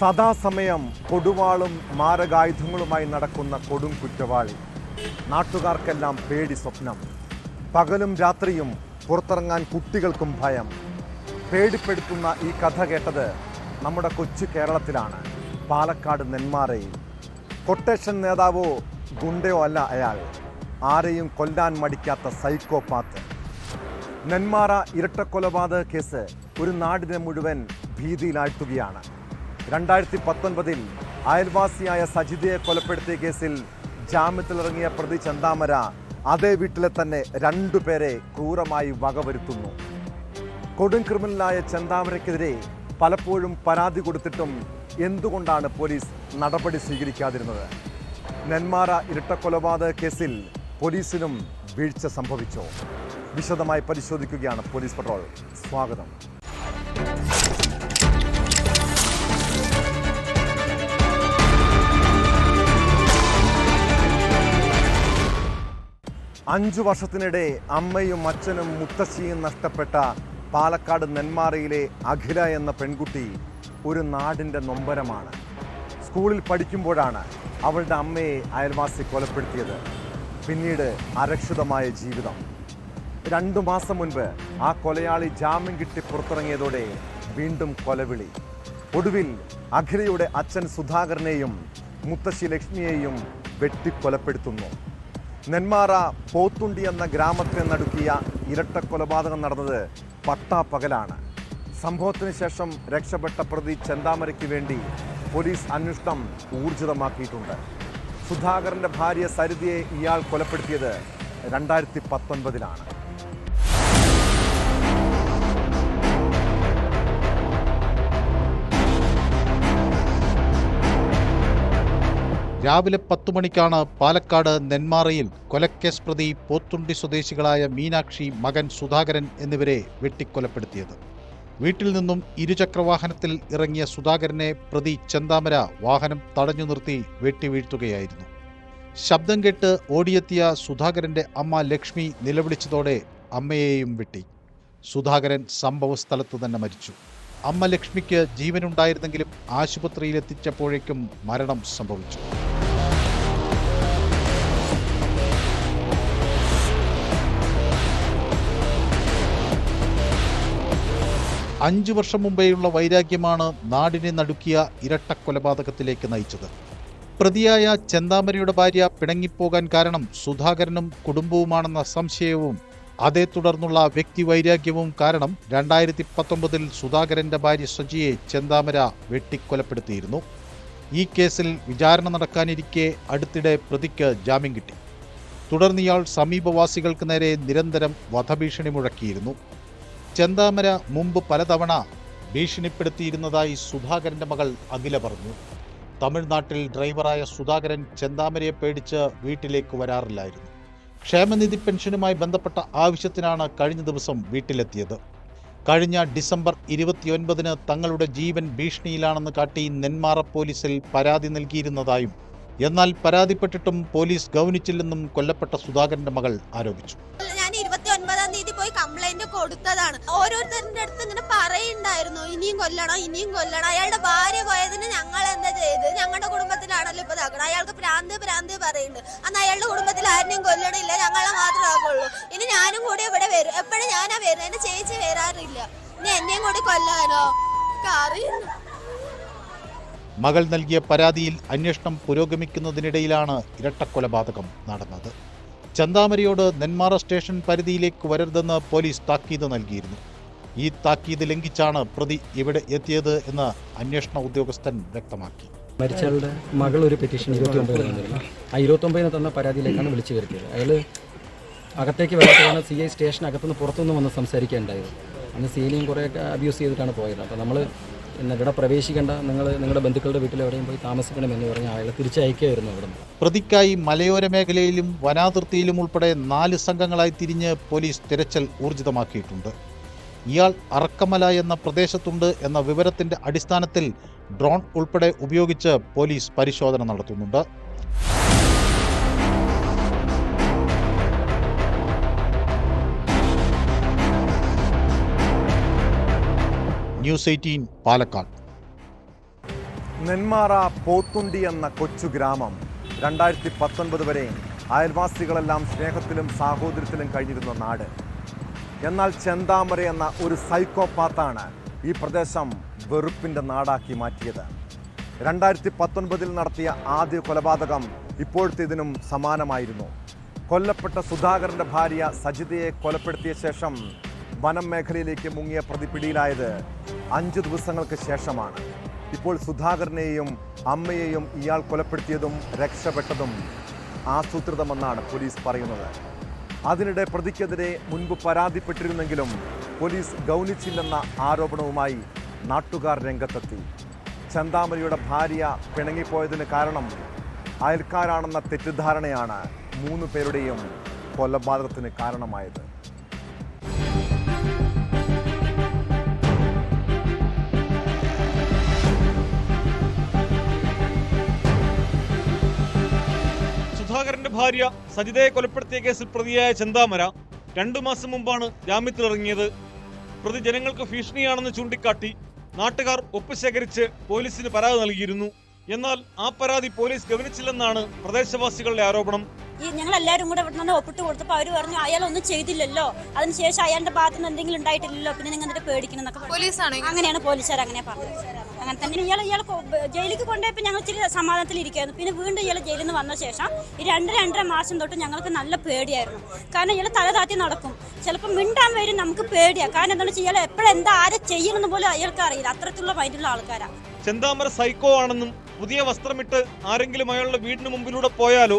സദാസമയം കൊടുവാളും മാരകായുധങ്ങളുമായി നടക്കുന്ന കൊടും കുറ്റവാളി. നാട്ടുകാർക്കെല്ലാം പേടി സ്വപ്നം. പകലും രാത്രിയും പുറത്തിറങ്ങാൻ കുട്ടികൾക്കും ഭയം. പേടിപ്പെടുത്തുന്ന ഈ കഥ കേട്ടത് നമ്മുടെ കൊച്ചു കേരളത്തിലാണ്, പാലക്കാട് നെന്മാറയിൽ. കൊട്ടേഷൻ നേതാവോ ഗുണ്ടയോ അല്ല അയാൾ, ആരെയും കൊല്ലാൻ മടിക്കാത്ത സൈക്കോപാത്ത്. നെന്മാറ ഇരട്ടക്കൊലപാതക കേസ് ഒരു നാടിനെ മുഴുവൻ ഭീതിയിലാഴ്ത്തുകയാണ്. 2019 അയൽവാസിയായ സജിതയെ കൊലപ്പെടുത്തിയ കേസിൽ ജാമ്യത്തിലിറങ്ങിയ പ്രതി ചെന്താമര അതേ വീട്ടിലെ തന്നെ 2 പേരെ ക്രൂരമായി വകവരുത്തുന്നു. കൊടും ക്രിമിനലായ ചെന്താമരയ്ക്കെതിരെ പലപ്പോഴും പരാതി കൊടുത്തിട്ടും എന്തുകൊണ്ടാണ് പോലീസ് നടപടി സ്വീകരിക്കാതിരുന്നത്? നെന്മാറ ഇരട്ടക്കൊലപാതക കേസിൽ പോലീസിനും വീഴ്ച സംഭവിച്ചോ? വിശദമായി പരിശോധിക്കുകയാണ് പോലീസ് പട്രോൾ. സ്വാഗതം. അഞ്ചു വർഷത്തിനിടെ അമ്മയും അച്ഛനും മുത്തശ്ശിയും നഷ്ടപ്പെട്ട പാലക്കാട് നെന്മാറയിലെ അഖില എന്ന പെൺകുട്ടി ഒരു നാടിൻ്റെ നൊമ്പരമാണ്. സ്കൂളിൽ പഠിക്കുമ്പോഴാണ് അവളുടെ അമ്മയെ അയൽവാസി കൊലപ്പെടുത്തിയത്. പിന്നീട് അരക്ഷിതമായ ജീവിതം. 2 മാസം മുൻപ് ആ കൊലയാളി ജാമ്യം കിട്ടി പുറത്തിറങ്ങിയതോടെ വീണ്ടും കൊലവിളി. ഒടുവിൽ അഖിലയുടെ അച്ഛൻ സുധാകരനെയും മുത്തശ്ശി ലക്ഷ്മിയെയും വെട്ടിക്കൊലപ്പെടുത്തുന്നു. നെന്മാറ പോത്തുണ്ടി എന്ന ഗ്രാമത്തെ നടുക്കിയ ഇരട്ടക്കൊലപാതകം നടന്നത് പട്ടാപ്പകലാണ്. സംഭവത്തിന് ശേഷം രക്ഷപ്പെട്ട പ്രതി ചെന്താമരയ്ക്ക് വേണ്ടി പോലീസ് അന്വേഷണം ഊർജിതമാക്കിയിട്ടുണ്ട്. സുധാകരൻ്റെ ഭാര്യ സരിതയെ ഇയാൾ കൊലപ്പെടുത്തിയത് 2019-ലാണ്. രാവിലെ 10 മണിക്കാണ് പാലക്കാട് നെന്മാറയിൽ കൊലക്കേസ് പ്രതി പോത്തുണ്ടി സ്വദേശികളായ മീനാക്ഷി, മകൻ സുധാകരൻ എന്നിവരെ വെട്ടിക്കൊലപ്പെടുത്തിയത്. വീട്ടിൽ നിന്നും ഇരുചക്രവാഹനത്തിൽ ഇറങ്ങിയ സുധാകരനെ പ്രതി ചെന്താമര വാഹനം തടഞ്ഞു നിർത്തി വെട്ടിവീഴ്ത്തുകയായിരുന്നു. ശബ്ദം കേട്ട് ഓടിയെത്തിയ സുധാകരന്റെ അമ്മ ലക്ഷ്മി നിലവിളിച്ചതോടെ അമ്മയെയും വെട്ടി. സുധാകരൻ സംഭവസ്ഥലത്ത് തന്നെ മരിച്ചു. അമ്മ ലക്ഷ്മിക്ക് ജീവനുണ്ടായിരുന്നെങ്കിലും ആശുപത്രിയിലെത്തിച്ചപ്പോഴേക്കും മരണം സംഭവിച്ചു. അഞ്ചു വർഷം മുമ്പേയുള്ള വൈരാഗ്യമാണ് നാടിനെ നടുക്കിയ ഇരട്ടക്കൊലപാതകത്തിലേക്ക് നയിച്ചത്. പ്രതിയായ ചെന്താമരയുടെ ഭാര്യ പിണങ്ങിപ്പോകാൻ കാരണം സുധാകരനും കുടുംബവുമാണെന്ന സംശയവും അതേ തുടർന്നുള്ള വ്യക്തിവൈരാഗ്യവും കാരണം 2019 സുധാകരന്റെ ഭാര്യ സജിയെ ചെന്താമര വെട്ടിക്കൊലപ്പെടുത്തിയിരുന്നു. ഈ കേസിൽ വിചാരണ നടക്കാനിരിക്കെ അടുത്തിടെ പ്രതിക്ക് ജാമ്യം കിട്ടി. തുടർന്നിയാൾ സമീപവാസികൾക്ക് നേരെ നിരന്തരം വധഭീഷണി മുഴക്കിയിരുന്നു. ചെന്താമര മുമ്പ് പലതവണ ഭീഷണിപ്പെടുത്തിയിരുന്നതായി സുധാകരന്റെ മകൾ അഖില പറഞ്ഞു. തമിഴ്നാട്ടിൽ ഡ്രൈവറായ സുധാകരൻ ചെന്താമരയെ പേടിച്ച് വീട്ടിലേക്ക് വരാറില്ലായിരുന്നു. ക്ഷേമനിധി പെൻഷനുമായി ബന്ധപ്പെട്ട ആവശ്യത്തിനാണ് കഴിഞ്ഞ ദിവസം വീട്ടിലെത്തിയത്. കഴിഞ്ഞ ഡിസംബർ 29-ന് തങ്ങളുടെ ജീവൻ ഭീഷണിയിലാണെന്ന് കാട്ടി നെന്മാറ പോലീസിൽ പരാതി നൽകിയിരുന്നതായും എന്നാൽ പരാതിപ്പെട്ടിട്ടും പോലീസ് ഗൗനിച്ചില്ലെന്നും കൊല്ലപ്പെട്ട സുധാകരന്റെ മകൾ ആരോപിച്ചു. ഞാൻ 29-ാം തീയതി പോയി കംപ്ലൈന്റ് കൊടുത്തതാണ്. ഓരോരുത്തരുടെ അടുത്ത് ഇങ്ങനെ പറയുണ്ടായിരുന്നു, ഇനിയും കൊല്ലണം. അയാളുടെ ഭാര്യ പോയതിന് ഞങ്ങൾ എന്താ ചെയ്ത്? ഞങ്ങളുടെ കുടുംബത്തിലാണല്ലോ ഇപ്പൊ ഇതാക്കണം. അയാൾക്ക് ഭ്രാന്ത് പറയുന്നുണ്ട്. അന്ന് അയാളുടെ കുടുംബത്തിൽ ആരെയും കൊല്ലണില്ല, ഞങ്ങളെ മാത്രമേ ആക്കുള്ളൂ. ഇനി ഞാനും കൂടി ഇവിടെ വരും. എപ്പോഴും ഞാനാ വരുന്നത്, എന്റെ ചേച്ചി വരാറില്ല. ഇനി എന്നെയും കൂടി കൊല്ലാനോ? അറിയുന്നു. മകൾ നൽകിയ പരാതിയിൽ അന്വേഷണം പുരോഗമിക്കുന്നതിനിടയിലാണ് ഇരട്ടക്കൊലപാതകം നടന്നത്. ചെന്താമരയോട് നെന്മാറ സ്റ്റേഷൻ പരിധിയിലേക്ക് വരരുതെന്ന് പോലീസ് താക്കീത് നൽകിയിരുന്നു. ഈ താക്കീത് ലംഘിച്ചാണ് പ്രതി ഇവിടെ എത്തിയത് എന്ന് അന്വേഷണ ഉദ്യോഗസ്ഥൻ വ്യക്തമാക്കി. മരിച്ചയാളുടെ മകൾ ഒരു പെറ്റീഷൻ 29 തന്നിരുന്നു. ആ 29 തന്ന പരാതിയിലേക്കാണ് വിളിച്ചു വരുത്തിയത്. അയാൾ അകത്തേക്ക് വരാത്തതാണ് CI സ്റ്റേഷൻ അകത്തുനിന്ന് പുറത്തുനിന്ന് വന്ന് സംസാരിക്കാനുണ്ടായത്. അന്ന് സീനിയും കുറേയൊക്കെ അബ്യൂസ് ചെയ്തിട്ടാണ് പോയത്. അപ്പോൾ നമ്മൾ ഇവിടെ പ്രവേശിക്കേണ്ട, നിങ്ങളുടെ ബന്ധുക്കളുടെ വീട്ടിൽ എവിടെയും പോയി താമസിക്കണമെന്ന് പറഞ്ഞ് അയാളെ തിരിച്ചയക്കുകയായിരുന്നു. അവിടെ പ്രതിക്കായി മലയോര മേഖലയിലും വനാതിർത്തിയിലും ഉൾപ്പെടെ 4 സംഘങ്ങളായി തിരിഞ്ഞ് പോലീസ് തിരച്ചിൽ ഊർജിതമാക്കിയിട്ടുണ്ട്. ഇയാൾ അറക്കമല എന്ന പ്രദേശത്തുണ്ട് എന്ന വിവരത്തിന്റെ അടിസ്ഥാനത്തിൽ ഡ്രോൺ ഉൾപ്പെടെ ഉപയോഗിച്ച് പോലീസ് പരിശോധന നടത്തുന്നുണ്ട്. ന്യൂസ് 18 പാലക്കാട്. നെന്മാറ പോത്തുണ്ടി എന്ന കൊച്ചു ഗ്രാമം 2019 വരെ അയൽവാസികളെല്ലാം സ്നേഹത്തിലും സാഹോദര്യത്തിലും കഴിഞ്ഞിരുന്ന നാട്. എന്നാൽ ചെന്താമര എന്ന ഒരു സൈക്കോപാത്താണ് ഈ പ്രദേശം വെറുപ്പിൻ്റെ നാടാക്കി മാറ്റിയത്. 2019 നടത്തിയ ആദ്യ കൊലപാതകം ഇപ്പോഴത്തേതിനും സമാനമായിരുന്നു. കൊല്ലപ്പെട്ട സുധാകരൻ്റെ ഭാര്യ സജിതയെ കൊലപ്പെടുത്തിയ ശേഷം വനം മേഖലയിലേക്ക് മുങ്ങിയ പ്രതി പിടിയിലായത് 5 ദിവസങ്ങൾക്ക് ശേഷമാണ്. ഇപ്പോൾ സുധാകരനെയും അമ്മയെയും ഇയാൾ കൊലപ്പെടുത്തിയതും രക്ഷപ്പെട്ടതും ആസൂത്രിതമെന്നാണ് പോലീസ് പറയുന്നത്. അതിനിടെ പ്രതിക്കെതിരെ മുൻപ് പരാതിപ്പെട്ടിരുന്നെങ്കിലും പോലീസ് ഗൗനിച്ചില്ലെന്ന ആരോപണവുമായി നാട്ടുകാർ രംഗത്തെത്തി. ചെന്താമരയുടെ ഭാര്യ പിണങ്ങിപ്പോയതിന് കാരണം അയൽക്കാരാണെന്ന തെറ്റിദ്ധാരണയാണ് 3 പേരുടെയും കൊലപാതകത്തിന് കാരണമായത്. സുധാകരന്റെ ഭാര്യ സജിതയെ കൊലപ്പെടുത്തിയ കേസിൽ പ്രതിയായ ചെന്താമര 2 മാസം മുമ്പാണ് ജാമ്യത്തിലിറങ്ങിയത്. പ്രതി ജനങ്ങൾക്ക് ഭീഷണിയാണെന്ന് ചൂണ്ടിക്കാട്ടി നാട്ടുകാർ ഒപ്പ് ശേഖരിച്ച് പോലീസിന് പരാതി നൽകിയിരുന്നു. എന്നാൽ ആ പരാതി പോലീസ് ഗവനിച്ചില്ലെന്നാണ് പ്രദേശവാസികളുടെ ആരോപണം. ഞങ്ങൾ എല്ലാവരും കൂടെ ഇവിടെ നിന്ന് ഒപ്പിട്ട് കൊടുത്തപ്പോൾ അവർ പറഞ്ഞു അയാളൊന്നും ചെയ്തില്ലല്ലോ, അതിനുശേഷം അയാളുടെ ഭാഗത്ത് നിന്ന് എന്തെങ്കിലും ഉണ്ടായിട്ടില്ലല്ലോ, പിന്നെ നിങ്ങൾ എന്നിട്ട് പേടിക്കണം എന്നൊക്കെ. അങ്ങനെയാണ് പോലീസുകാർ അങ്ങനെ പറഞ്ഞത്. അങ്ങനെ തന്നെ ഇയാൾ ജയിലിലേക്ക് കൊണ്ടുപോയപ്പോൾ ഞങ്ങൾ ഇച്ചിരി സമാധാനത്തിൽ ഇരിക്കുകയായിരുന്നു. പിന്നെ വീണ്ടും ഇയാൾ ജയിലിൽ നിന്ന് വന്ന ശേഷം ഈ 2-2.5 മാസം തൊട്ട് ഞങ്ങൾക്ക് നല്ല പേടിയായിരുന്നു. കാരണം ഇയാൾ തല താത്തി നടക്കും, ചിലപ്പോൾ മിണ്ടാൻ വരും, നമുക്ക് പേടിയാണ്. കാരണം എന്താണെന്ന് വെച്ചാൽ ഇയാൾ എപ്പോഴെന്താ ആരെ ചെയ്യണമെന്ന് പോലും അയാൾക്ക് അറിയില്ല, അത്തരത്തിലുള്ള മൈൻഡുള്ള ആൾക്കാരാണ്. ചെന്താമര സൈക്കോ ആണെന്നും പുതിയ വസ്ത്രമിട്ട് ആരെങ്കിലും അയാളുടെ വീടിന് മുമ്പിലൂടെ പോയാലോ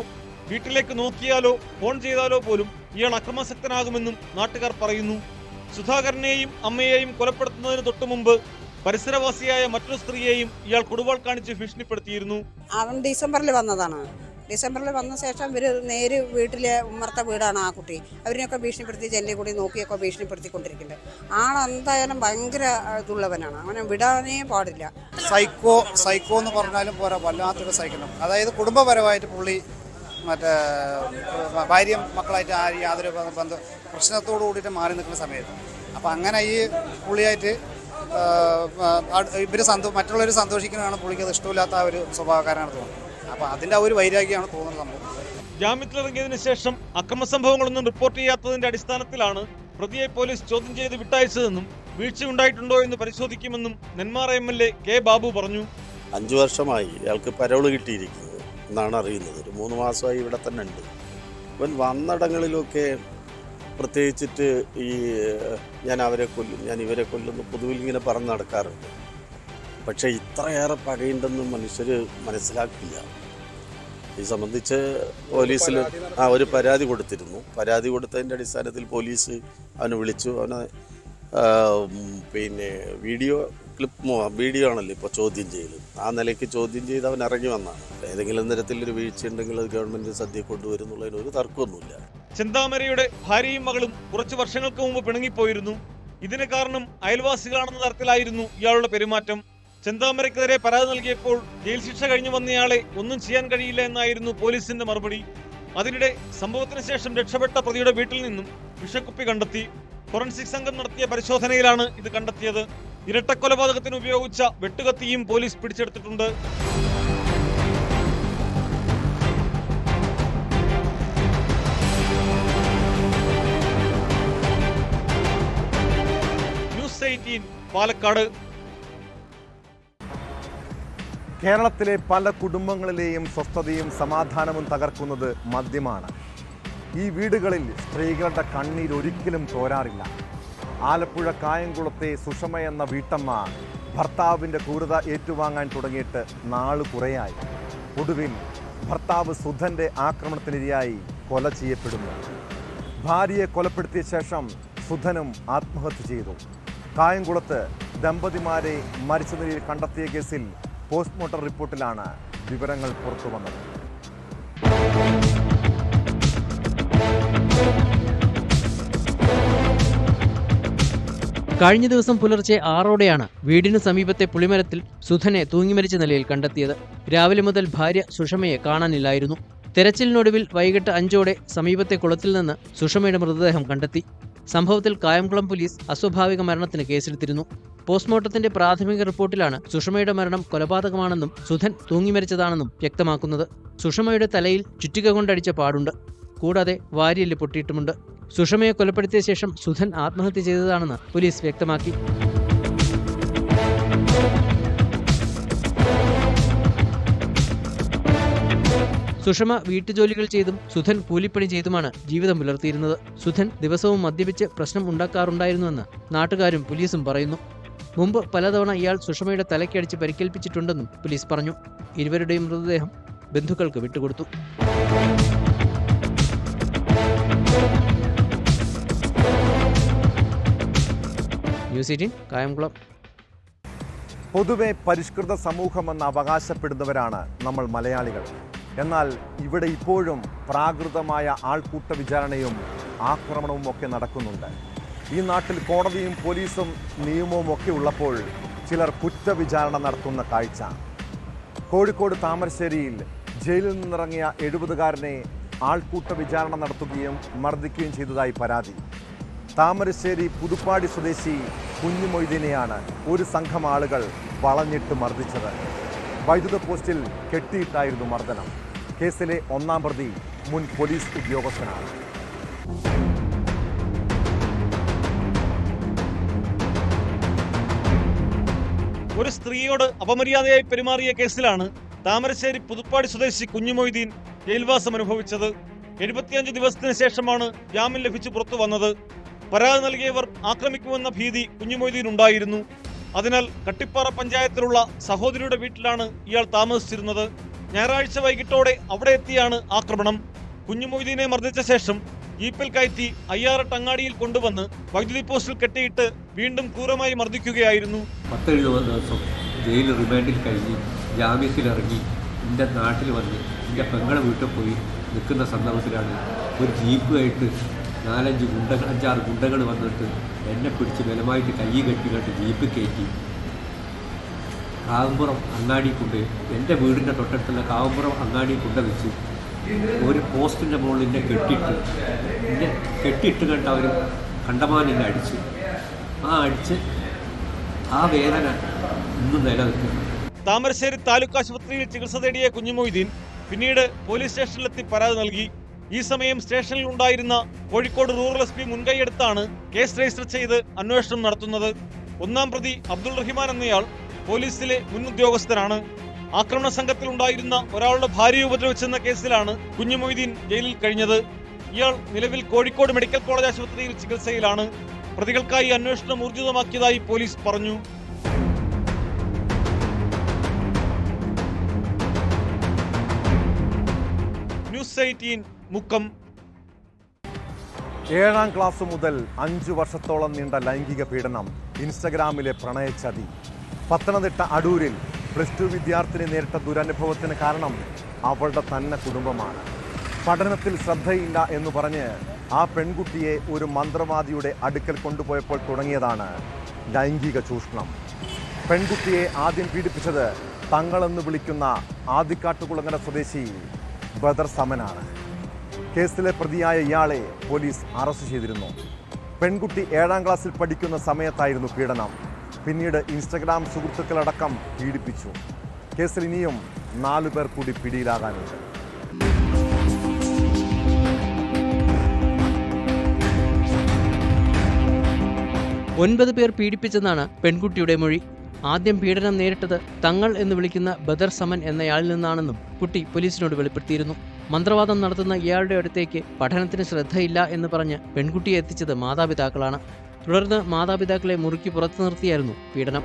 വീട്ടിലേക്ക് നോക്കിയാലോ ഫോൺ ചെയ്താലോ പോലും ഇയാൾ അക്രമാസക്തനാകുമെന്നും നാട്ടുകാർ പറയുന്നു. സുധാകരനെയും അമ്മയെയും കൊലപ്പെടുത്തുന്നതിന് തൊട്ടു മുമ്പ് പരിസരവാസിയായ മറ്റൊരു സ്ത്രീയെയും ഇയാൾ കൊടുവാൾ കാണിച്ച് ഭീഷണിപ്പെടുത്തിയിരുന്നു. അവൻ ഡിസംബറിൽ വന്നതാണ്. ഡിസംബറിൽ വന്ന ശേഷം ഇവർ നേര് വീട്ടിലെ ഉമ്മർത്ത വീടാണ് ആ കുട്ടി. അവരിനൊക്കെ ഭീഷണിപ്പെടുത്തി ജനലിൽ കൂടി നോക്കിയൊക്കെ ഭീഷണിപ്പെടുത്തിക്കൊണ്ടിരിക്കുന്നുണ്ട്. ആളെന്തായാലും ഭയങ്കര ഇതുള്ളവനാണ്, അവനെ വിടാനേ പാടില്ല. സൈക്കോ എന്ന് പറഞ്ഞാലും പോരാ, വല്ലാത്തൊരു സൈക്കിളും. അതായത് കുടുംബപരമായിട്ട് പുള്ളി മറ്റേ ഭാര്യയും മക്കളായിട്ട് യാതൊരു പ്രശ്നത്തോടു കൂടിയിട്ട് മാറി നിൽക്കുന്ന സമയത്ത് അപ്പം അങ്ങനെ ഈ പുള്ളിയായിട്ട് ഇവർ മറ്റുള്ളവർ സന്തോഷിക്കുന്നതാണ് പുള്ളിക്ക് അത് ഇഷ്ടമില്ലാത്ത ഒരു സ്വഭാവക്കാരാണ് തോന്നുന്നത്. അപ്പം അതിൻ്റെ ഒരു വൈരാഗ്യമാണ് തോന്നുന്ന സംഭവം. ജാമ്യത്തിലിറങ്ങിയതിനു ശേഷം അക്രമ സംഭവങ്ങളൊന്നും റിപ്പോർട്ട് ചെയ്യാത്തതിന്റെ അടിസ്ഥാനത്തിലാണ് പ്രതിയെ പോലീസ് ചോദ്യം ചെയ്ത് വിട്ടയച്ചതെന്നും വീഴ്ചയുണ്ടായിട്ടുണ്ടോ എന്ന് പരിശോധിക്കുമെന്നും നെന്മാറ MLA കെ ബാബു പറഞ്ഞു. 5 വർഷമായി ഇയാൾക്ക് പരോള് കിട്ടിയിരിക്കുന്നത് എന്നാണ് അറിയുന്നത്. ഒരു 3 മാസമായി ഇവിടെ തന്നെ ഉണ്ട്. ഇവൻ വന്നിടങ്ങളിലൊക്കെ പ്രത്യേകിച്ചിട്ട് ഈ ഞാൻ അവരെ കൊല്ലും, ഞാൻ ഇവരെ കൊല്ലുന്നു പൊതുവിൽ ഇങ്ങനെ പറഞ്ഞ് നടക്കാറുണ്ട്. പക്ഷേ ഇത്രയേറെ പകയുണ്ടെന്ന് മനുഷ്യർ മനസ്സിലാക്കില്ല. ഈ സംബന്ധിച്ച് പോലീസിൽ ഒരു പരാതി കൊടുത്തിരുന്നു. പരാതി കൊടുത്തതിൻ്റെ അടിസ്ഥാനത്തിൽ പോലീസ് അവനെ വിളിച്ചു. അവനെ പിന്നെ വീഡിയോ ആണല്ലോ ഇപ്പോൾ ചോദ്യം ചെയ്ത്, ആ നിലയ്ക്ക് ചോദ്യം ചെയ്ത് അവൻ ഇറങ്ങി വന്നാണ്. ഏതെങ്കിലും തരത്തിലൊരു വീഴ്ച ഉണ്ടെങ്കിൽ അത് ഗവൺമെന്റ് സദ്യ കൊണ്ടുവരുന്നുള്ളതിന് ഒരു തർക്കമൊന്നുമില്ല. ചെന്താമരയുടെ ഭാര്യയും മകളും കുറച്ചു വർഷങ്ങൾക്ക് മുമ്പ് പിണങ്ങിപ്പോയിരുന്നു. ഇതിന് കാരണം അയൽവാസികളാണെന്ന തരത്തിലായിരുന്നു ഇയാളുടെ പെരുമാറ്റം. ചെന്താമരയ്ക്കെതിരെ പരാതി നൽകിയപ്പോൾ ജയിൽ ശിക്ഷ കഴിഞ്ഞു വന്നയാളെ ഒന്നും ചെയ്യാൻ കഴിയില്ല എന്നായിരുന്നു പോലീസിന്റെ മറുപടി. അതിനിടെ സംഭവത്തിന് ശേഷം രക്ഷപ്പെട്ട പ്രതിയുടെ വീട്ടിൽ നിന്നും വിഷക്കുപ്പി കണ്ടെത്തി. ഫോറൻസിക് സംഘം നടത്തിയ പരിശോധനയിലാണ് ഇത് കണ്ടെത്തിയത്. ഇരട്ടക്കൊലപാതകത്തിന് ഉപയോഗിച്ച വെട്ടുകത്തിയും പോലീസ് പിടിച്ചെടുത്തിട്ടുണ്ട്. ന്യൂസ് 18 പാലക്കാട്. കേരളത്തിലെ പല കുടുംബങ്ങളിലെയും സ്വസ്ഥതയും സമാധാനവും തകർക്കുന്നത് മദ്യമാണ്. ഈ വീടുകളിൽ സ്ത്രീകളുടെ കണ്ണീരൊരിക്കലും തോരാറില്ല. ആലപ്പുഴ കായംകുളത്തെ സുഷമ എന്ന വീട്ടമ്മ ഭർത്താവിൻ്റെ ക്രൂരത ഏറ്റുവാങ്ങാൻ തുടങ്ങിയിട്ട് നാള് കുറയായി. ഒടുവിൽ ഭർത്താവ് സുധൻ്റെ ആക്രമണത്തിനിരയായി കൊല ചെയ്യപ്പെടുന്നു. ഭാര്യയെ കൊലപ്പെടുത്തിയ ശേഷം സുധനും ആത്മഹത്യ ചെയ്തു. കായംകുളത്ത് ദമ്പതിമാരെ മരിച്ച നിലയിൽ കണ്ടെത്തിയ കേസിൽ പോസ്റ്റ്മോർട്ടം റിപ്പോർട്ടിലാണ് വിവരങ്ങൾ പുറത്തു വന്നത്. കഴിഞ്ഞ ദിവസം പുലർച്ചെ 6ഓടെയാണ് വീടിനു സമീപത്തെ പുളിമരത്തിൽ സുധനെ തൂങ്ങിമരിച്ച നിലയിൽ കണ്ടെത്തിയത്. രാവിലെ മുതൽ ഭാര്യ സുഷമയെ കാണാനില്ലായിരുന്നു. തെരച്ചിലിനൊടുവിൽ വൈകിട്ട് 5ഓടെ സമീപത്തെ കുളത്തിൽ നിന്ന് സുഷമയുടെ മൃതദേഹം കണ്ടെത്തി. സംഭവത്തിൽ കായംകുളം പോലീസ് അസ്വാഭാവിക മരണത്തിന് കേസെടുത്തിരുന്നു. പോസ്റ്റ്മോർട്ടത്തിന്റെ പ്രാഥമിക റിപ്പോർട്ടിലാണ് സുഷമയുടെ മരണം കൊലപാതകമാണെന്നും സുധൻ തൂങ്ങിമരിച്ചതാണെന്നും വ്യക്തമാക്കുന്നത്. സുഷമയുടെ തലയിൽ ചുറ്റിക കൊണ്ടടിച്ച പാടുണ്ട്. കൂടാതെ വാരിയെല്ല് പൊട്ടിയിട്ടുമുണ്ട്. സുഷമയെ കൊലപ്പെടുത്തിയ ശേഷം സുധൻ ആത്മഹത്യ ചെയ്തതാണെന്ന് പോലീസ് വ്യക്തമാക്കി. സുഷമ വീട്ടുജോലികൾ ചെയ്തും സുധൻ കൂലിപ്പണി ചെയ്തുമാണ് ജീവിതം പുലർത്തിയിരുന്നത്. സുധൻ ദിവസവും മദ്യപിച്ച് പ്രശ്നം ഉണ്ടാക്കാറുണ്ടായിരുന്നുവെന്ന് നാട്ടുകാരും പോലീസും പറയുന്നു. മുമ്പ് പലതവണ ഇയാൾ സുഷമയുടെ തലയ്ക്കടിച്ച് പരിക്കേൽപ്പിച്ചിട്ടുണ്ടെന്നും പോലീസ് പറഞ്ഞു. ഇരുവരുടെയും മൃതദേഹം ബന്ധുക്കൾക്ക് വിട്ടുകൊടുത്തു. ന്യൂസ് 18 കായംകുളം. പൊതുവെ പരിഷ്കൃത സമൂഹമെന്ന് അവകാശപ്പെടുന്നവരാണ് നമ്മൾ മലയാളികൾ. എന്നാൽ ഇവിടെ ഇപ്പോഴും പ്രാകൃതമായ ആൾക്കൂട്ട വിചാരണയും ആക്രമണവും ഒക്കെ നടക്കുന്നുണ്ട്. ഈ നാട്ടിൽ കോടതിയും പോലീസും നിയമവും ഒക്കെ ഉള്ളപ്പോൾ ചിലർ കുറ്റവിചാരണ നടത്തുന്ന കാഴ്ച. കോഴിക്കോട് താമരശ്ശേരിയിൽ ജയിലിൽ നിന്നിറങ്ങിയ 70-കാരനെ ആൾക്കൂട്ട വിചാരണ നടത്തുകയും മർദ്ദിക്കുകയും ചെയ്തതായി പരാതി. താമരശ്ശേരി പുതുപ്പാടി സ്വദേശി കുഞ്ഞുമൊയ്തീനെയാണ് ഒരു സംഘം ആളുകൾ വളഞ്ഞിട്ട് മർദ്ദിച്ചത്. വൈദ്യുത പോസ്റ്റിൽ കെട്ടിയിട്ടായിരുന്നു മർദ്ദനം. കേസിലെ ഒന്നാം പ്രതി മുൻ പോലീസ് ഉദ്യോഗസ്ഥനാണ്. ഒരു സ്ത്രീയോട് അപമര്യാദയായി പെരുമാറിയ കേസിലാണ് താമരശ്ശേരി പുതുപ്പാടി സ്വദേശി കുഞ്ഞുമൊയ്തീൻ ജയിൽവാസം അനുഭവിച്ചത്. 75 ദിവസത്തിന് ശേഷമാണ് ജാമ്യം ലഭിച്ചു പുറത്തു വന്നത്. പരാതി നൽകിയവർ ആക്രമിക്കുമെന്ന ഭീതി കുഞ്ഞുമൊയ്തീനുണ്ടായിരുന്നു. അതിനാൽ കട്ടിപ്പാറ പഞ്ചായത്തിലുള്ള സഹോദരിയുടെ വീട്ടിലാണ് ഇയാൾ താമസിച്ചിരുന്നത്. ഞായറാഴ്ച വൈകിട്ടോടെ അവിടെ എത്തിയാണ് ആക്രമണം. കുഞ്ഞുമൊയ്തീനെ മർദ്ദിച്ച ശേഷം ജീപ്പിൽ കയറ്റി അയ്യാറട്ട് അങ്ങാടിയിൽ കൊണ്ടുവന്ന് വൈദ്യുതി പോസ്റ്റിൽ കെട്ടിയിട്ട് വീണ്ടും ക്രൂരമായി മർദ്ദിക്കുകയായിരുന്നു. 10-70 ദിവസം ജയിൽ റിമാൻഡിൽ കഴിഞ്ഞ് ജാമ്യത്തിലിറങ്ങി എൻ്റെ നാട്ടിൽ വന്ന് എൻ്റെ പെങ്ങളെ വീട്ടിൽ പോയി നിൽക്കുന്ന സന്ദർഭത്തിലാണ് ഒരു ജീപ്പുമായിട്ട് 5-6 ഗുണ്ടകൾ വന്നിട്ട് എന്നെ പിടിച്ച് ബലമായിട്ട് കൈ കെട്ടിയിട്ട് ജീപ്പ് കയറ്റി കാവുമ്പുറം അങ്ങാടി കൊണ്ട് എൻ്റെ വീടിൻ്റെ തൊട്ടടുത്തുള്ള കാവുമ്പുറം അങ്ങാടി കൊണ്ട് വെച്ച് ഒരു പോസ്റ്റിൻ്റെ മുകളിൽ എന്നെ കെട്ടിയിട്ട് കണ്ട അവർ കണ്ടമാൻ എന്നെ അടിച്ച് ആ വേദന ഇന്നും നിലനിൽക്കുന്നു. താമരശ്ശേരി താലൂക്ക് ആശുപത്രിയിൽ ചികിത്സ തേടിയ കുഞ്ഞുമൊയ്തീൻ പിന്നീട് പോലീസ് സ്റ്റേഷനിലെത്തി പരാതി നൽകി. ഈ സമയം സ്റ്റേഷനിൽ ഉണ്ടായിരുന്ന കോഴിക്കോട് റൂറൽ SP മുൻകൈയെടുത്താണ് കേസ് രജിസ്റ്റർ ചെയ്ത് അന്വേഷണം നടത്തുന്നത്. ഒന്നാം പ്രതി അബ്ദുൾ റഹിമാൻ എന്നയാൾ പോലീസിലെ മുൻ ഉദ്യോഗസ്ഥനാണ്. ആക്രമണ സംഘത്തിൽ ഉണ്ടായിരുന്ന ഒരാളുടെ ഭാര്യയെ ഉപദ്രവിച്ചെന്ന കേസിലാണ് കുഞ്ഞുമൊയ്തീൻ ജയിലിൽ കഴിഞ്ഞത്. ഇയാൾ നിലവിൽ കോഴിക്കോട് മെഡിക്കൽ കോളേജ് ആശുപത്രിയിൽ ചികിത്സയിലാണ്. പ്രതികൾക്കായി അന്വേഷണം ഊർജിതമാക്കിയതായി പോലീസ് പറഞ്ഞു. ന്യൂസ് 18 മുക്കം. 7ാം ക്ലാസ് മുതൽ 5 വർഷത്തോളം നീണ്ട ലൈംഗിക പീഡനം, ഇൻസ്റ്റഗ്രാമിലെ പ്രണയച്ചതി. പത്തനംതിട്ട അടൂരിൽ +2 വിദ്യാർത്ഥിനി നേരിട്ട ദുരനുഭവത്തിന് കാരണം അവളുടെ തന്നെ കുടുംബമാണ്. പഠനത്തിൽ ശ്രദ്ധയില്ല എന്ന് പറഞ്ഞ് ആ പെൺകുട്ടിയെ ഒരു മന്ത്രവാദിയുടെ അടുക്കൽ കൊണ്ടുപോയപ്പോൾ തുടങ്ങിയതാണ് ലൈംഗിക ചൂഷണം. പെൺകുട്ടിയെ ആദ്യം പീഡിപ്പിച്ചത് തങ്ങളെന്ന് വിളിക്കുന്ന ആദിക്കാട്ടുകുളങ്ങര സ്വദേശി ബദർ സമനാണ്. കേസിലെ പ്രതിയായ ഇയാളെ പോലീസ് അറസ്റ്റ് ചെയ്തിരുന്നു. പെൺകുട്ടി 7ാം ക്ലാസ്സിൽ പഠിക്കുന്ന സമയത്തായിരുന്നു പീഡനം. പിന്നീട് ഇൻസ്റ്റഗ്രാം സുഹൃത്തുക്കളടക്കം പീഡിപ്പിച്ചു. കേസിൽ ഇനിയും 4 പേർ കൂടി പിടിയിലാകാനുണ്ട്. ഒൻപത് പേർ പീഡിപ്പിച്ചെന്നാണ് പെൺകുട്ടിയുടെ മൊഴി. ആദ്യം പീഡനം നേരിട്ടത് തങ്ങൾ എന്ന് വിളിക്കുന്ന ബദർ സമൻ എന്നയാളിൽ നിന്നാണെന്നും കുട്ടി പോലീസിനോട് വെളിപ്പെടുത്തിയിരുന്നു. മന്ത്രവാദം നടത്തുന്ന ഇയാളുടെ അടുത്തേക്ക് പഠനത്തിന് ശ്രദ്ധയില്ല എന്ന് പറഞ്ഞ് പെൺകുട്ടിയെ എത്തിച്ചത് മാതാപിതാക്കളാണ്. തുടർന്ന് മാതാപിതാക്കളെ മുറുക്കി പുറത്തു നിർത്തിയായിരുന്നു പീഡനം.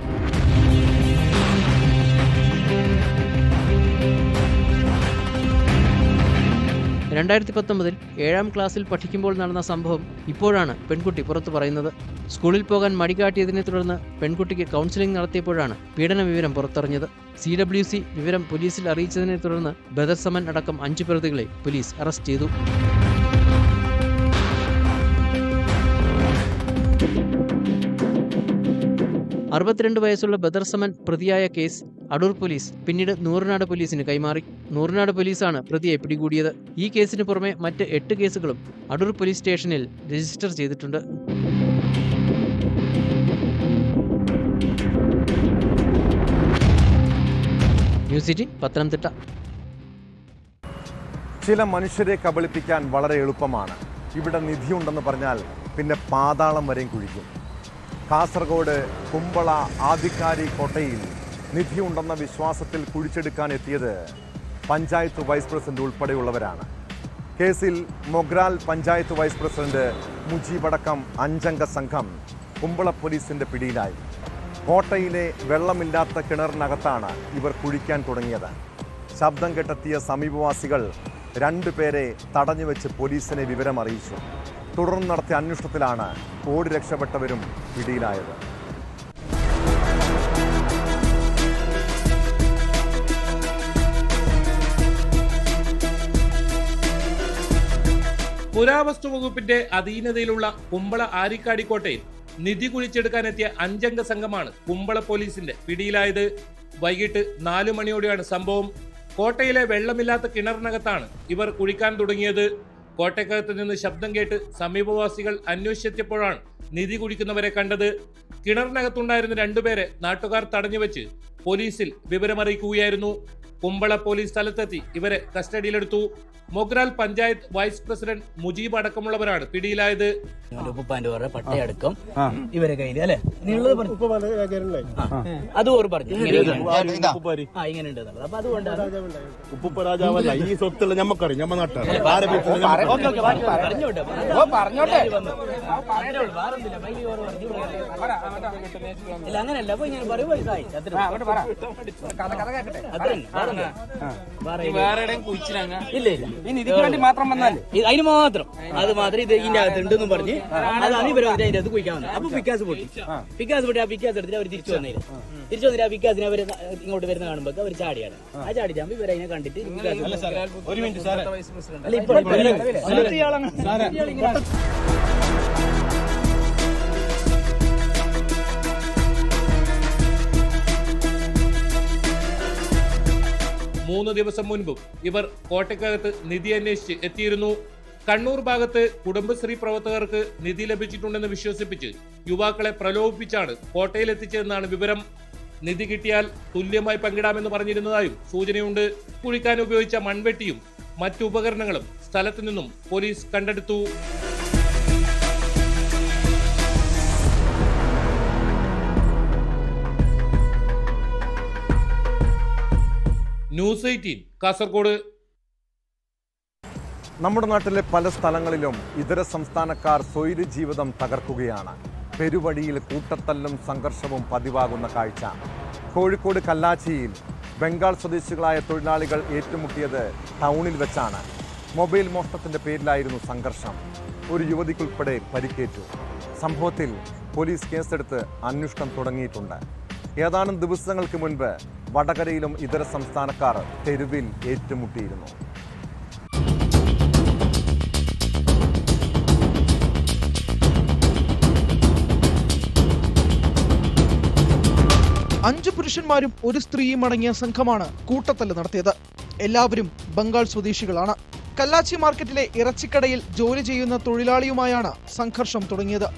ൽ 7ാം ക്ലാസ്സിൽ പഠിക്കുമ്പോൾ നടന്ന സംഭവം ഇപ്പോഴാണ് പെൺകുട്ടി പുറത്തു പറയുന്നത്. സ്കൂളിൽ പോകാൻ മടികാട്ടിയതിനെ തുടർന്ന് പെൺകുട്ടിക്ക് കൗൺസിലിംഗ് നടത്തിയപ്പോഴാണ് പീഡന വിവരം പുറത്തറിഞ്ഞത്. CWC വിവരം പോലീസിൽ അറിയിച്ചതിനെ തുടർന്ന് ബദർ സമൻ അടക്കം 5 പ്രതികളെ പോലീസ് അറസ്റ്റ് ചെയ്തു. വയസ്സുള്ള ബദർ സമൻ പ്രതിയായ കേസ് അടൂർ പോലീസ് പിന്നീട് നൂറനാട് പോലീസിന് കൈമാറി. നൂറനാട് പോലീസാണ് പ്രതിയെ പിടികൂടിയത്. ഈ കേസിന് പുറമെ മറ്റ് 8 കേസുകളും അടൂർ പോലീസ് സ്റ്റേഷനിൽ രജിസ്റ്റർ ചെയ്തിട്ടുണ്ട്. ന്യൂസ് 18 പത്തനംതിട്ട. ചില മനുഷ്യരെ കബളിപ്പിക്കാൻ വളരെ എളുപ്പമാണ്. ഇവിടെ നിധിയുണ്ടെന്ന് പറഞ്ഞാൽ പിന്നെ പാതാളം വരെയും കുഴിക്കും. കാസർഗോഡ് കുമ്പള ആദിക്കാരി കോട്ടയിൽ നിധിയുണ്ടെന്ന വിശ്വാസത്തിൽ കുഴിച്ചെടുക്കാൻ എത്തിയത് പഞ്ചായത്ത് വൈസ് പ്രസിഡന്റ് ഉൾപ്പെടെയുള്ളവരാണ്. കേസിൽ മൊഗ്രാൽ പഞ്ചായത്ത് വൈസ് പ്രസിഡന്റ് മുജീബടക്കം 5 അംഗ സംഘം കുമ്പള പോലീസിന്റെ പിടിയിലായി. കോട്ടയിലെ വെള്ളമില്ലാത്ത കിണറിനകത്താണ് ഇവർ കുഴിക്കാൻ തുടങ്ങിയത്. ശബ്ദം കെട്ടെത്തിയ സമീപവാസികൾ 2 പേരെ തടഞ്ഞുവെച്ച് പോലീസിനെ വിവരം അറിയിച്ചു. തുടർന്ന് നടത്തിയ അന്വേഷണത്തിലാണ് ഓടി രക്ഷപ്പെട്ടവരും പിടിയിലായത്. പുരാവസ്തു വകുപ്പിന്റെ അധീനതയിലുള്ള കുമ്പള ആരിക്കാടിക്കോട്ടയിൽ നിധി കുഴിച്ചെടുക്കാനെത്തിയ 5 അംഗ സംഘമാണ് കുമ്പള പോലീസിന്റെ പിടിയിലായത്. വൈകിട്ട് 4 മണിയോടെയാണ് സംഭവം. കോട്ടയിലെ വെള്ളമില്ലാത്ത കിണറിനകത്താണ് ഇവർ കുഴിക്കാൻ തുടങ്ങിയത്. കോട്ടയ്ക്കകത്ത് നിന്ന് ശബ്ദം കേട്ട് സമീപവാസികൾ അന്വേഷിച്ചെത്തിയപ്പോഴാണ് നിധി കുഴിക്കുന്നവരെ കണ്ടത്. കിണറിനകത്തുണ്ടായിരുന്ന 2 പേരെ നാട്ടുകാർ തടഞ്ഞുവെച്ച് പോലീസിൽ വിവരമറിയിക്കുകയായിരുന്നു. കുമ്പള പോലീസ് സ്ഥലത്തെത്തി ഇവരെ കസ്റ്റഡിയിലെടുത്തു. മൊഗ്രാൽ പഞ്ചായത്ത് വൈസ് പ്രസിഡന്റ് മുജീബ് അടക്കമുള്ളവരാണ് പിടിയിലായത്. പട്ടയടക്കം ഇവരെ കയ്യിൽ അല്ലെ അത് പറഞ്ഞു ഇങ്ങനെ അപ്പൊ അതുകൊണ്ടാണ് ഈ സ്വത്തുള്ള ഞമ്മക്കറിയാം ഞമ്മ നാട്ടാണ് അങ്ങനെയല്ല അപ്പൊ ഇങ്ങനെ പറയും ഇല്ല അതിന് മാത്രം അത് മാത്രം ഇത് ഇതിന്റെ അകത്ത് ഉണ്ടെന്ന് പറഞ്ഞ് അതാണ് ഇവർ അതിന്റെ അകത്ത് കുഴിക്കാൻ വന്നത്. അപ്പൊ പിക്കാസ് പൊട്ടി ആ പിക്കാസ് എടുത്തിട്ട് അവർ തിരിച്ചു വന്നില്ല. ആ പിക്കാസിനെ അവർ ഇങ്ങോട്ട് വരുന്ന കാണുമ്പോ അവർ ചാടിയാണ്. ആ ചാടി ചാമ്പ് ഇവർ അതിനെ കണ്ടിട്ട് മൂന്ന് ദിവസം മുൻപും ഇവർ കോട്ടയ്ക്കകത്ത് നിധി അന്വേഷിച്ച് എത്തിയിരുന്നു. കണ്ണൂർ ഭാഗത്ത് കുടുംബശ്രീ പ്രവർത്തകർക്ക് നിധി ലഭിച്ചിട്ടുണ്ടെന്ന് വിശ്വസിപ്പിച്ച് യുവാക്കളെ പ്രലോഭിപ്പിച്ചാണ് കോട്ടയിലെത്തിച്ചതെന്നാണ് വിവരം. നിധി കിട്ടിയാൽ തുല്യമായി പങ്കിടാമെന്ന് പറഞ്ഞിരുന്നതായും സൂചനയുണ്ട്. കുഴിക്കാൻ ഉപയോഗിച്ച മൺവെട്ടിയും മറ്റു ഉപകരണങ്ങളും സ്ഥലത്തു നിന്നും പോലീസ് കണ്ടെടുത്തു. ന്യൂസ് 18 കാസർഗോഡ്. നമ്മുടെ നാട്ടിലെ പല സ്ഥലങ്ങളിലും ഇതര സംസ്ഥാനക്കാർ സ്വൈര ജീവിതം തകർക്കുകയാണ്. പെരുവഴിയിൽ കൂട്ടത്തല്ലും സംഘർഷവും പതിവാകുന്ന കാഴ്ച. കോഴിക്കോട് കല്ലാച്ചിയിൽ ബംഗാൾ സ്വദേശികളായ തൊഴിലാളികൾ ഏറ്റുമുട്ടിയത് ടൗണിൽ വെച്ചാണ്. മൊബൈൽ മോഷണത്തിന്റെ പേരിലായിരുന്നു സംഘർഷം. ഒരു യുവതിക്കുൾപ്പെടെ പരിക്കേറ്റു. സംഭവത്തിൽ പോലീസ് കേസെടുത്ത് അന്വേഷണം തുടങ്ങിയിട്ടുണ്ട്. ഏതാനും ദിവസങ്ങൾക്ക് മുൻപ് വടകരയിലും ഇതര സംസ്ഥാനക്കാർ തെരുവിൽ ഏറ്റുമുട്ടിയിരുന്നു. അഞ്ച് പുരുഷന്മാരും ഒരു സ്ത്രീയും അടങ്ങിയ സംഘമാണ് കൂട്ടത്തല്ല് നടത്തിയത്. എല്ലാവരും ബംഗാൾ സ്വദേശികളാണ്. കല്ലാച്ചി മാർക്കറ്റിലെ ഇറച്ചിക്കടയിൽ ജോലി ചെയ്യുന്ന തൊഴിലാളിയുമായാണ് സംഘർഷം തുടങ്ങിയത്.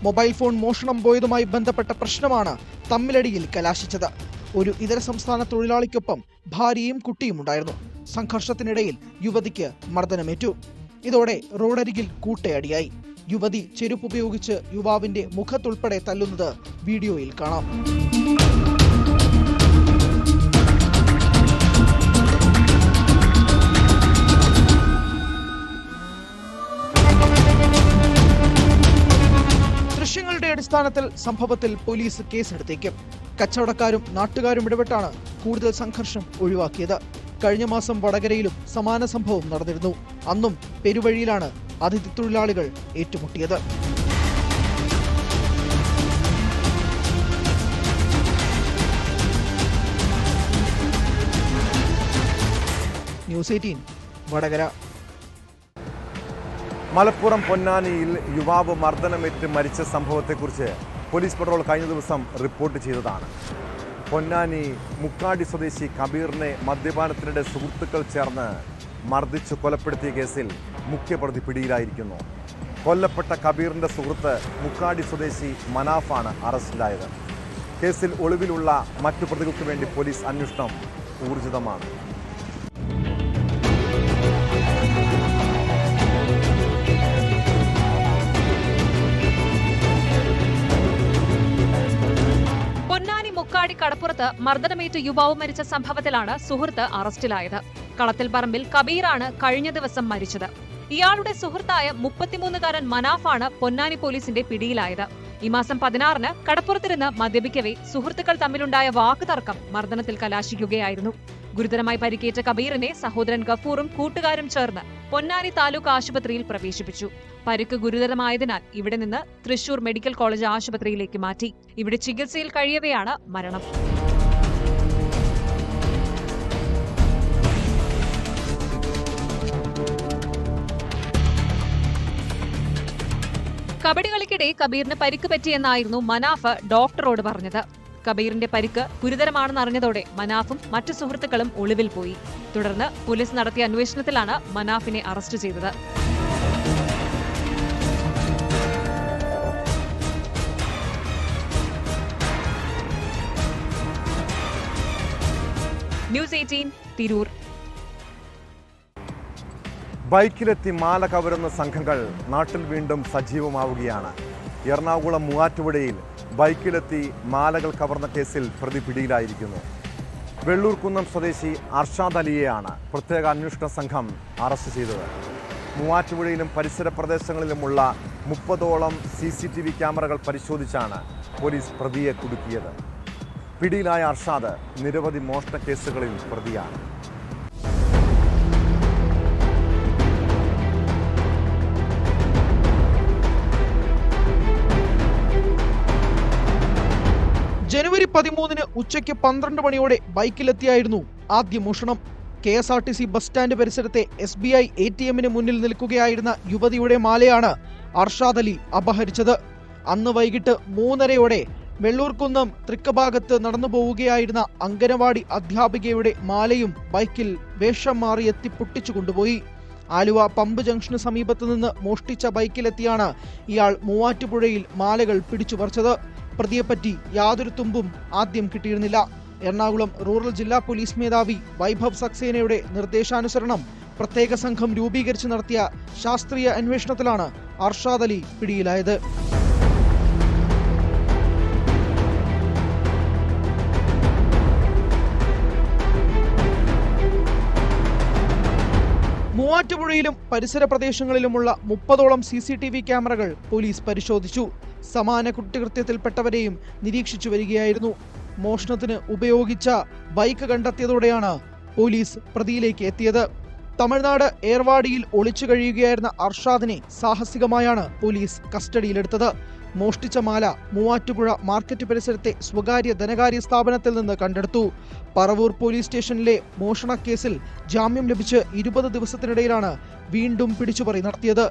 മൊബൈൽ ഫോൺ മോഷണം പോയതുമായി ബന്ധപ്പെട്ട പ്രശ്നമാണ് തമ്മിലടിയിൽ കലാശിച്ചത്. ഒരു ഇതര സംസ്ഥാന തൊഴിലാളിക്കൊപ്പം ഭാര്യയും കുട്ടിയും ഉണ്ടായിരുന്നു. സംഘർഷത്തിനിടയിൽ യുവതിക്ക് മർദ്ദനമേറ്റു. ഇതോടെ റോഡരികിൽ കൂട്ടയടിയായി. യുവതി ചെരുപ്പുപയോഗിച്ച് യുവാവിന്റെ മുഖത്തുൾപ്പെടെ തല്ലുന്നത് വീഡിയോയിൽ കാണാം. ദൃശ്യങ്ങളുടെ അടിസ്ഥാനത്തിൽ സംഭവത്തിൽ പോലീസ് കേസെടുത്തേക്കും. കച്ചവടക്കാരും നാട്ടുകാരും ഇടപെട്ടാണ് കൂടുതൽ സംഘർഷം ഒഴിവാക്കിയത്. കഴിഞ്ഞ മാസം വടകരയിലും സമാന സംഭവം നടന്നിരുന്നു. അന്നും പെരുവഴിയിലാണ് അതിഥി തൊഴിലാളികൾ ഏറ്റുമുട്ടിയത്. ന്യൂസ് 18 വടകര. മലപ്പുറം പൊന്നാനിയിൽ യുവാവ് മർദ്ദനമേറ്റ് മരിച്ച സംഭവത്തെക്കുറിച്ച് പോലീസ് പട്രോൾ കഴിഞ്ഞ ദിവസം റിപ്പോർട്ട് ചെയ്തതാണ്. പൊന്നാനി മുക്കാടി സ്വദേശി കബീറിനെ മദ്യപാനത്തിനിടെ സുഹൃത്തുക്കൾ ചേർന്ന് മർദ്ദിച്ചു കൊലപ്പെടുത്തിയ കേസിൽ മുഖ്യപ്രതി പിടിയിലായിരിക്കുന്നു. കൊല്ലപ്പെട്ട കബീറിന്റെ സുഹൃത്ത് മുക്കാടി സ്വദേശി മനാഫാണ് അറസ്റ്റിലായത്. കേസിൽ ഒളിവിലുള്ള മറ്റു പ്രതികൾക്ക് വേണ്ടി പോലീസ് അന്വേഷണം ഊർജിതമാണ്. പൊന്നാനി മുക്കാടി കടപ്പുറത്ത് മർദ്ദനമേറ്റ് യുവാവ് മരിച്ച സംഭവത്തിലാണ് സുഹൃത്ത് അറസ്റ്റിലായത്. കളത്തിൽ പറമ്പിൽ കബീറാണ് കഴിഞ്ഞ ദിവസം മരിച്ചത്. ഇയാളുടെ സുഹൃത്തായ 33-കാരൻ മനാഫാണ് പൊന്നാനി പോലീസിന്റെ പിടിയിലായത്. ഈ മാസം 16-ന് കടപ്പുറത്തിരുന്ന് മദ്യപിക്കവേ സുഹൃത്തുക്കൾ തമ്മിലുണ്ടായ വാക്കുതർക്കം മർദ്ദനത്തിൽ കലാശിക്കുകയായിരുന്നു. ഗുരുതരമായി പരിക്കേറ്റ കബീറിനെ സഹോദരൻ ഗഫൂറും കൂട്ടുകാരും ചേർന്ന് പൊന്നാനി താലൂക്ക് ആശുപത്രിയിൽ പ്രവേശിപ്പിച്ചു. പരിക്ക് ഗുരുതരമായതിനാൽ ഇവിടെ നിന്ന് തൃശൂർ മെഡിക്കൽ കോളേജ് ആശുപത്രിയിലേക്ക് മാറ്റി. ഇവിടെ ചികിത്സയിൽ കഴിയവെയാണ് മരണം. കബഡി കളിക്കിടെ കബീറിന് പരിക്ക് പറ്റിയെന്നായിരുന്നു മനാഫ് ഡോക്ടറോട് പറഞ്ഞത്. കബീറിന്റെ പരിക്ക് ഗുരുതരമാണെന്നറിഞ്ഞതോടെ മനാഫും മറ്റു സുഹൃത്തുക്കളും ഒളിവിൽ പോയി. തുടർന്ന് പോലീസ് നടത്തിയ അന്വേഷണത്തിലാണ് മനാഫിനെ അറസ്റ്റ് ചെയ്തത്. ന്യൂസ് 18 തിരൂർ. ബൈക്കിലെത്തി മാല കവരുന്ന സംഘങ്ങൾ നാട്ടിൽ വീണ്ടും സജീവമാവുകയാണ്. എറണാകുളം മൂവാറ്റുപുഴയിൽ ബൈക്കിലെത്തി മാലകൾ കവർന്ന കേസിൽ പ്രതി പിടിയിലായിരിക്കുന്നു. വെള്ളൂർക്കുന്നം സ്വദേശി അർഷാദ് അലിയെയാണ് പ്രത്യേക അന്വേഷണ സംഘം അറസ്റ്റ് ചെയ്തത്. മൂവാറ്റുപുഴയിലും പരിസര പ്രദേശങ്ങളിലുമുള്ള 30ഓളം CCTV ക്യാമറകൾ പരിശോധിച്ചാണ് പോലീസ് പ്രതിയെ കുടുക്കിയത്. പിടിയിലായ അർഷാദ് നിരവധി മോഷണ കേസുകളിൽ പ്രതിയാണ്. ജനുവരി 13-ന് ഉച്ചയ്ക്ക് 12 മണിയോടെ ബൈക്കിലെത്തിയായിരുന്നു ആദ്യ മോഷണം. KSRTC ബസ് സ്റ്റാൻഡ് പരിസരത്തെ SBI ATM-ന് മുന്നിൽ നിൽക്കുകയായിരുന്ന യുവതിയുടെ മാലയാണ് അർഷാദ് അലി അപഹരിച്ചത്. അന്ന് വൈകിട്ട് 3:30-ഓടെ വെള്ളൂർക്കുന്നം തൃക്കഭാഗത്ത് നടന്നു പോവുകയായിരുന്ന അംഗനവാടി അധ്യാപികയുടെ മാലയും ബൈക്കിൽ വേഷം മാറി എത്തി പൊട്ടിച്ചു കൊണ്ടുപോയി. ആലുവ പമ്പ് ജംഗ്ഷന് സമീപത്തു നിന്ന് മോഷ്ടിച്ച ബൈക്കിലെത്തിയാണ് ഇയാൾ മൂവാറ്റുപുഴയിൽ മാലകൾ പിടിച്ചുപറിച്ചത്. പ്രതിയെപ്പറ്റി യാതൊരു തുമ്പും ആദ്യം കിട്ടിയിരുന്നില്ല. എറണാകുളം റൂറൽ ജില്ലാ പോലീസ് മേധാവി വൈഭവ് സക്സേനയുടെ നിർദ്ദേശാനുസരണം പ്രത്യേക സംഘം രൂപീകരിച്ച് നടത്തിയ ശാസ്ത്രീയ അന്വേഷണത്തിലാണ് അർഷാദ് അലി പിടിയിലായത്. മൂവാറ്റുപുഴയിലും പരിസര പ്രദേശങ്ങളിലുമുള്ള 30ഓളം CCTV ക്യാമറകൾ പോലീസ് പരിശോധിച്ചു. സമാന കുറ്റകൃത്യത്തിൽപ്പെട്ടവരെയും നിരീക്ഷിച്ചു വരികയായിരുന്നു. മോഷണത്തിന് ഉപയോഗിച്ച ബൈക്ക് കണ്ടെത്തിയതോടെയാണ് പോലീസ് പ്രതിയിലേക്ക് എത്തിയത്. തമിഴ്നാട് ഏർവാടിയിൽ ഒളിച്ചു കഴിയുകയായിരുന്ന അർഷാദിനെ സാഹസികമായാണ് പോലീസ് കസ്റ്റഡിയിലെടുത്തത്. മോഷ്ടിച്ച മാല മൂവാറ്റുപുഴ മാർക്കറ്റ് പരിസരത്തെ സ്വകാര്യ ധനകാര്യ സ്ഥാപനത്തിൽ നിന്ന് കണ്ടെടുത്തു. പറവൂർ പോലീസ് സ്റ്റേഷനിലെ മോഷണ കേസിൽ ജാമ്യം ലഭിച്ച് 20 ദിവസത്തിനിടയിലാണ് വീണ്ടും പിടിച്ചുപറി നടത്തിയത്.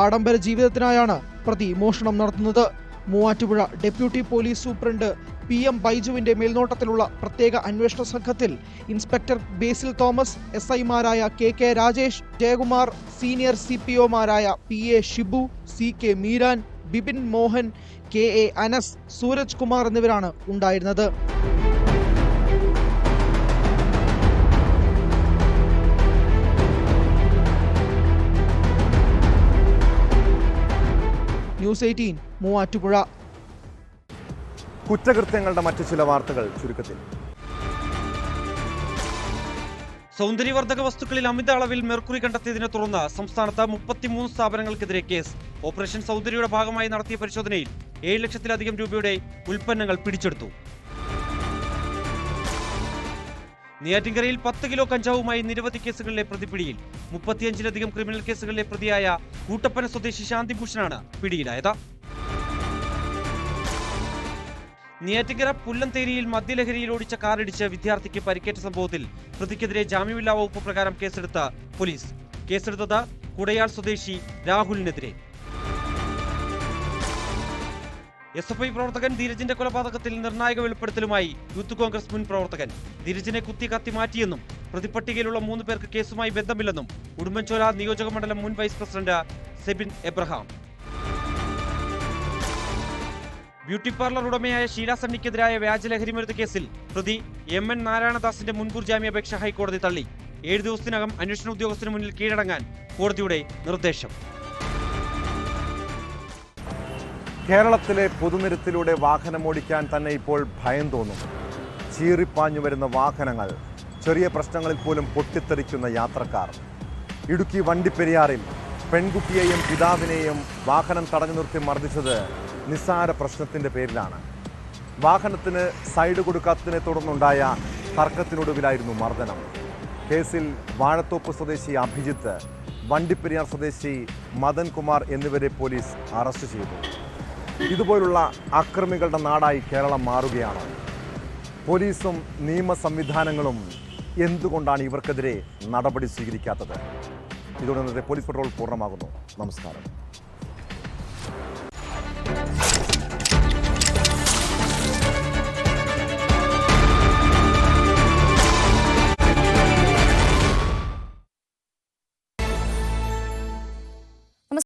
ആഡംബര ജീവിതത്തിനായാണ് പ്രതി മോഷണം നടത്തുന്നത്. Muvattupuzha deputy police superintendent PM ബൈജുവിന്റെ മേൽനോട്ടത്തിലുള്ള പ്രത്യേക അന്വേഷണ സംഘത്തിൽ ഇൻസ്പെക്ടർ ബേസിൽ തോമസ്, SI-മാരായ KK രാജേഷ്, ജയകുമാർ, സീനിയർ CPO-മാരായ PA Shibu, CK Meeran, Bipin Mohan, KA Anas, Sooraj Kumar എന്നിവരാണ് ഉണ്ടായിരുന്നത്. ന്യൂസ് 18 മൂവാറ്റുപുഴ. കുറ്റകൃത്യങ്ങളുടെ മറ്റു ചില വാർത്തകൾ ചുരുക്കത്തിൽ. സൗന്ദര്യവർദ്ധക വസ്തുക്കളിൽ അമിത അളവിൽ മെർക്കുറി കണ്ടെത്തിയതിനെ തുടർന്ന് സംസ്ഥാനത്ത് 33 സ്ഥാപനങ്ങൾക്കെതിരെ കേസ്. ഓപ്പറേഷൻ സൗന്ദര്യയുടെ ഭാഗമായി നടത്തിയ പരിശോധനയിൽ 7 ലക്ഷത്തിലധികം രൂപയുടെ ഉൽപ്പന്നങ്ങൾ പിടിച്ചെടുത്തു. നെയ്യാറ്റിൻകരയിൽ 10 കിലോ കഞ്ചാവുമായി നിരവധി കേസുകളിലെ പ്രതിപിടിയിൽ. 35-ലധികം ക്രിമിനൽ കേസുകളിലെ പ്രതിയായ കൂട്ടപ്പന സ്വദേശി ശാന്തിഭൂഷണാണ് പിടിയിലായത്. നെയ്യാറ്റിൻകര പുല്ലന്തേരിയിൽ മദ്യലഹരിയിൽ ഓടിച്ച കാറിടിച്ച് വിദ്യാർത്ഥിക്ക് പരിക്കേറ്റ സംഭവത്തിൽ പ്രതിക്കെതിരെ ജാമ്യമില്ലാ വകുപ്പ് പ്രകാരം കേസെടുത്ത പോലീസ്. കേസെടുത്തത് കുടയാൾ സ്വദേശി രാഹുലിനെതിരെ. SFI പ്രവർത്തകൻ ധീരജിന്റെ കൊലപാതകത്തിൽ നിർണായക വെളിപ്പെടുത്തലുമായി യൂത്ത് കോൺഗ്രസ് മുൻ പ്രവർത്തകൻ. ധീരജിനെ കുത്തി കത്തി മാറ്റിയെന്നും പ്രതിപട്ടികയിലുള്ള 3 പേർക്ക് കേസുമായി ബന്ധമില്ലെന്നും ഉടുമ്പൻചോല നിയോജക മണ്ഡലം മുൻ vice president Sebin Abraham. Beauty parlour ഉടമയായ ഷീല സണ്ണിക്കെതിരായ വ്യാജ ലഹരിമരുന്ന് കേസിൽ പ്രതി MN നാരായണദാസിന്റെ മുൻകൂർ ജാമ്യാപേക്ഷ ഹൈക്കോടതി തള്ളി. 7 ദിവസത്തിനകം അന്വേഷണ ഉദ്യോഗസ്ഥന് മുന്നിൽ കീഴടങ്ങാൻ കോടതിയുടെ നിർദ്ദേശം. കേരളത്തിലെ പൊതുനിരത്തിലൂടെ വാഹനമോടിക്കാൻ തന്നെ ഇപ്പോൾ ഭയം തോന്നും. ചീറിപ്പാഞ്ഞു വരുന്ന വാഹനങ്ങൾ, ചെറിയ പ്രശ്നങ്ങളിൽ പോലും പൊട്ടിത്തെറിക്കുന്ന യാത്രക്കാർ. ഇടുക്കി വണ്ടിപ്പെരിയാറിൽ പെൺകുട്ടിയെയും പിതാവിനെയും വാഹനം തടഞ്ഞു നിർത്തി മർദ്ദിച്ചത് നിസ്സാര പ്രശ്നത്തിൻ്റെ പേരിലാണ്. വാഹനത്തിന് സൈഡ് കൊടുക്കാത്തതിനെ തുടർന്നുണ്ടായ തർക്കത്തിനൊടുവിലായിരുന്നു മർദ്ദനം. കേസിൽ വാഴത്തോപ്പ് സ്വദേശി അഭിജിത്ത്, വണ്ടിപ്പെരിയാർ സ്വദേശി മദൻ കുമാർ എന്നിവരെ പോലീസ് അറസ്റ്റ് ചെയ്തു. ഇതുപോലുള്ള അക്രമികളുടെ നാടായി കേരളം മാറുകയാണ്. പോലീസും നിയമ സംവിധാനങ്ങളും എന്തുകൊണ്ടാണ് ഇവർക്കെതിരെ നടപടി സ്വീകരിക്കാത്തത്? ഇതോടെ പോലീസ് പെട്രോൾ പൂർണ്ണമാകുന്നു. നമസ്കാരം.